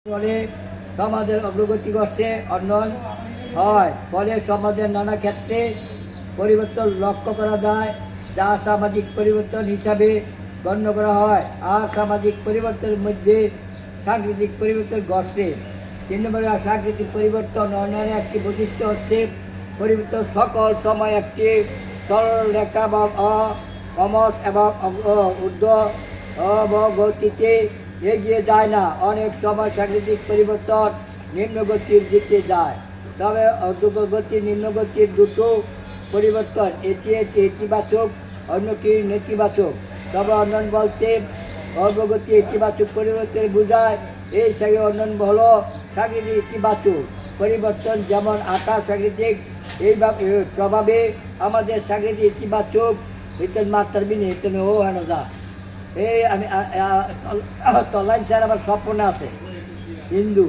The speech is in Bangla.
ফলে সমাজের অগ্রগতি করছে উন্নয়ন হয়, ফলে সমাজের নানা ক্ষেত্রে পরিবর্তন লক্ষ্য করা যায়, যা সামাজিক পরিবর্তন হিসাবে গণ্য করা হয়। আর সামাজিক পরিবর্তনের মধ্যে সাংস্কৃতিক পরিবর্তন ঘটছে। 3 নম্বরে সাংস্কৃতিক পরিবর্তন উন্নয়নের একটি বৈশিষ্ট্য হচ্ছে পরিবর্তন সকল সময় একটি সরল রেখা বা ক্রমশ এবং ঊর্ধ্বগতিতে এগিয়ে যায় না। অনেক সময় সাংস্কৃতিক পরিবর্তন নিম্নগতির দিকে যায়, তবে ঊর্ধ্বগতি নিম্নগতির দুটো পরিবর্তন, এটি একটি ইতিবাচক, অন্যটি নেতিবাচক। তবে উন্নয়ন বলতে অগ্রগতি ইতিবাচক পরিবর্তন বোঝায়। এই উন্নয়ন হল সাংস্কৃতিক ইতিবাচক পরিবর্তন, যেমন আকার সাংস্কৃতিক এইভাবে প্রভাবে আমাদের সাংস্কৃতিক ইতিবাচক ইতেন মাত্রার বিনে ইতেন ও হেনদা এই আমি তলাইন স্যার আমার স্বপ্ন আছে হিন্দু